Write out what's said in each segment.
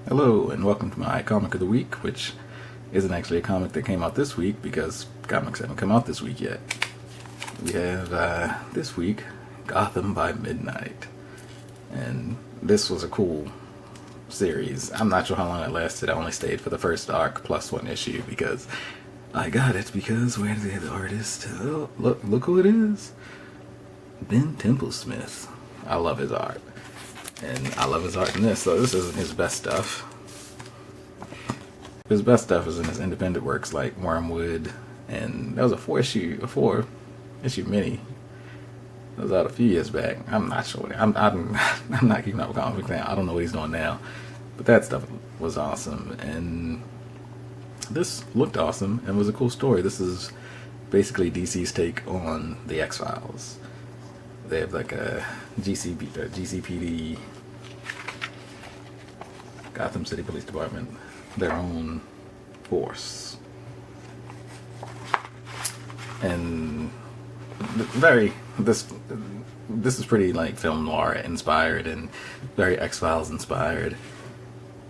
Hello, and welcome to my comic of the week, which isn't actually a comic that came out this week because comics haven't come out this week yet. We have this week Gotham by Midnight, and this was a cool series. I'm not sure how long it lasted. I only stayed for the first arc plus one issue because I got it because where did they have the artist? Oh, look who it is. Ben Templesmith. I love his art. And I love his art in this, so this isn't his best stuff. His best stuff is in his independent works like Wormwood, and that was a four issue mini. That was out a few years back. I'm not sure. I'm not keeping up with comics now. I don't know what he's doing now, but that stuff was awesome, and this looked awesome and was a cool story. This is basically DC's take on the X-Files. They have like a GCPD, Gotham City Police Department, their own force, and this is pretty like film noir inspired and very X-Files inspired,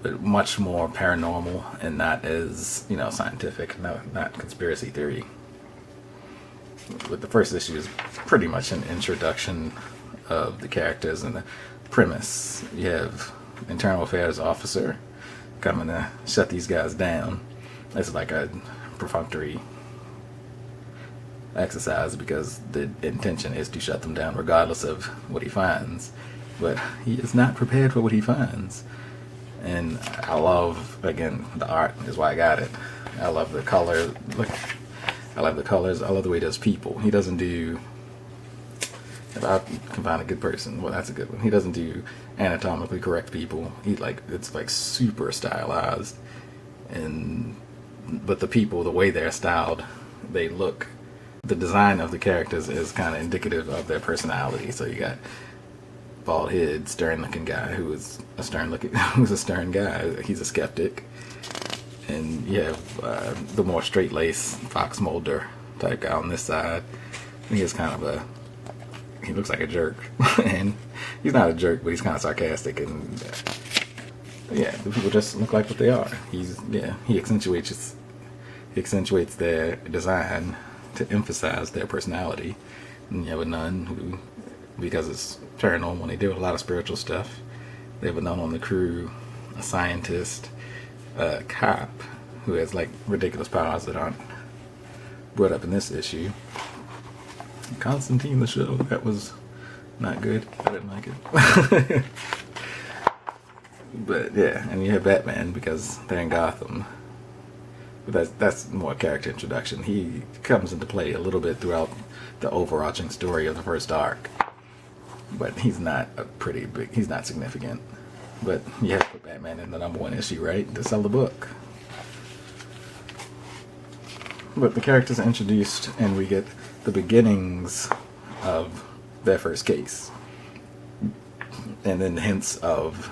but much more paranormal and not as scientific, not conspiracy theory. But the first issue is pretty much an introduction of the characters and the premise. You have internal affairs officer coming to shut these guys down. It's like a perfunctory exercise because the intention is to shut them down regardless of what he finds. But he is not prepared for what he finds. And I love, again, the art is why I got it. I love the color. I like the colors. I love the way he does people. He doesn't do, if I can find a good person, well, that's a good one. He doesn't do anatomically correct people. It's like super stylized, but the people, the way they're styled, they look. The design of the characters is kind of indicative of their personality. So you got bald head, stern looking guy who's a stern guy. He's a skeptic. And you have the more straight-laced Fox Mulder type guy on this side. He looks like a jerk. And he's not a jerk, but he's kind of sarcastic. And the people just look like what they are. He accentuates their design to emphasize their personality. And you have a nun who, because it's paranormal, they deal with a lot of spiritual stuff. They have a nun on the crew, a scientist, a cop who has like ridiculous powers that aren't brought up in this issue. Constantine the show, that was not good. I didn't like it. But yeah, and you have Batman because they're in Gotham. But that's more character introduction. He comes into play a little bit throughout the overarching story of the first arc. But he's not he's not significant. But you have to put Batman in the #1 issue, right? To sell the book. But the characters are introduced and we get the beginnings of their first case. And then hints of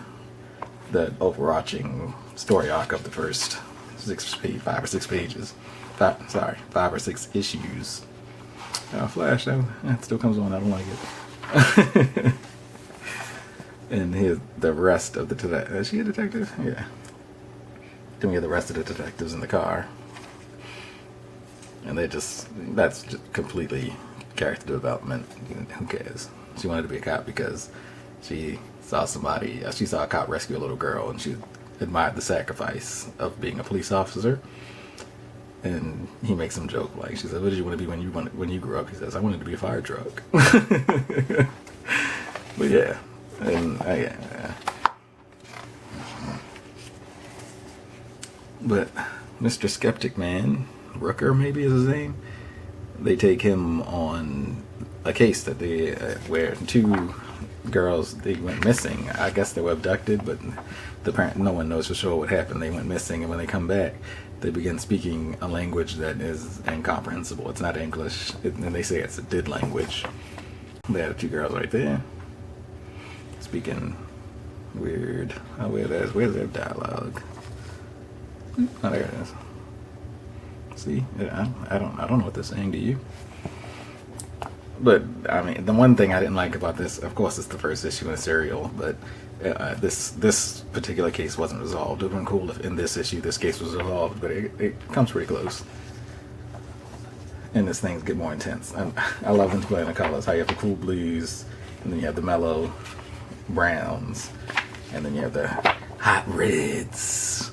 the overarching story arc of the first 5 or 6 pages. 5 or 6 issues. Flash, that still comes on, I don't like it. And here's the rest of the detective. Is she a detective? Yeah. Then we have the rest of the detectives in the car. And that's just completely character development. Who cares? She wanted to be a cop because she saw a cop rescue a little girl and she admired the sacrifice of being a police officer. And he makes some joke like, she said, what did you want to be when you grew up? He says, I wanted to be a fire truck. But yeah. And but Mr. Skeptic Man, Rooker maybe is his name. They take him on a case that where 2 girls, they went missing. I guess they were abducted, but no one knows for sure what happened. They went missing, and when they come back, they begin speaking a language that is incomprehensible. It's not English, and they say it's a dead language. They had 2 girls right there speaking weird. Where's their dialogue? Oh, there it is. See, I don't know what they're saying to you. But I mean, the one thing I didn't like about this, of course, it's the first issue in a serial, but This particular case wasn't resolved. It would have been cool if in this issue this case was resolved, but it comes pretty close. And as things get more intense. I love them playing the colors. How you have the cool blues, and then you have the mellow browns, and then you have the hot reds.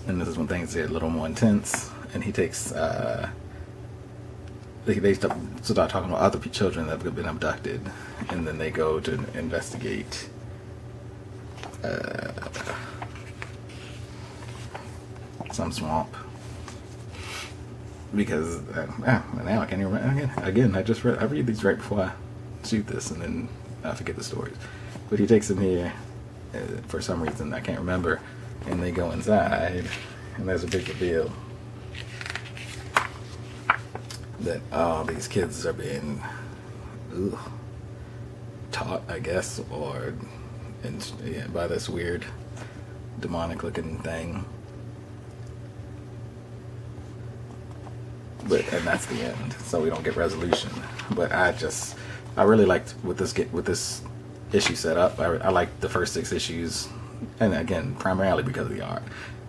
And this is when things get a little more intense. And he takes, they start talking about other children that have been abducted, and then they go to investigate some swamp. Because now I can't even remember. Again, I read these right before I shoot this, and then I forget the stories. But he takes them here for some reason I can't remember, and they go inside, and there's a big reveal that all these kids are being taught, I guess, or by this weird demonic-looking thing. And that's the end, so we don't get resolution. But I really liked with this issue set up. I liked the first 6 issues, and again, primarily because of the art.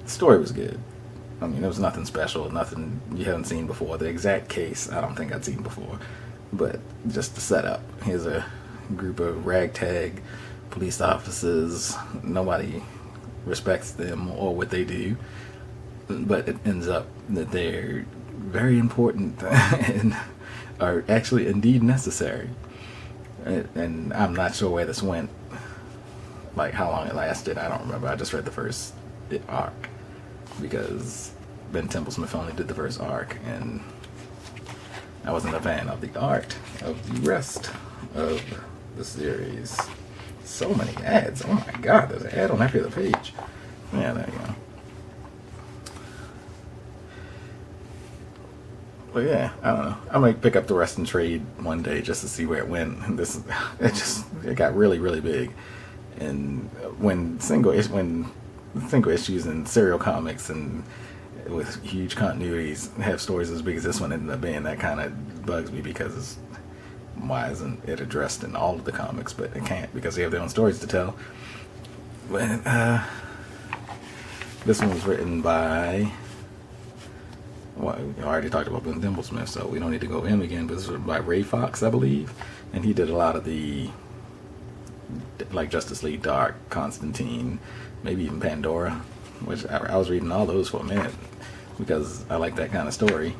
The story was good. I mean, there was nothing special, nothing you haven't seen before. The exact case, I don't think I'd seen before, but just the setup. Here's a group of ragtag police officers. Nobody respects them or what they do, but it ends up that they're very important and are actually indeed necessary. And I'm not sure where this went, like how long it lasted. I don't remember. I just read the first arc because Ben Templesmith only did the first arc, and I wasn't a fan of the art of the rest of the series. So many ads. Oh my god, there's an ad on every other page. Yeah, there you go. But yeah, I don't know. I might pick up the rest and trade one day just to see where it went. It got really, really big. And when single issues and serial comics and with huge continuities have stories as big as this one ended up being, that kind of bugs me, because why isn't it addressed in all of the comics? But it can't, because they have their own stories to tell. But this one was written by, well, I already talked about Ben Templesmith, so we don't need to go him again, but this was by Ray Fox, I believe, and he did a lot of the, like, Justice League Dark, Constantine, maybe even Pandora, which I was reading all those for a minute because I like that kind of story,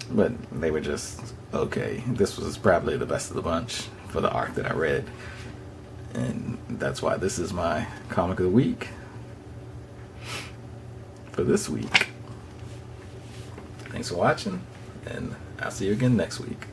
but they were just okay. This was probably the best of the bunch for the arc that I read, and that's why this is my comic of the week for this week. Thanks for watching, and I'll see you again next week.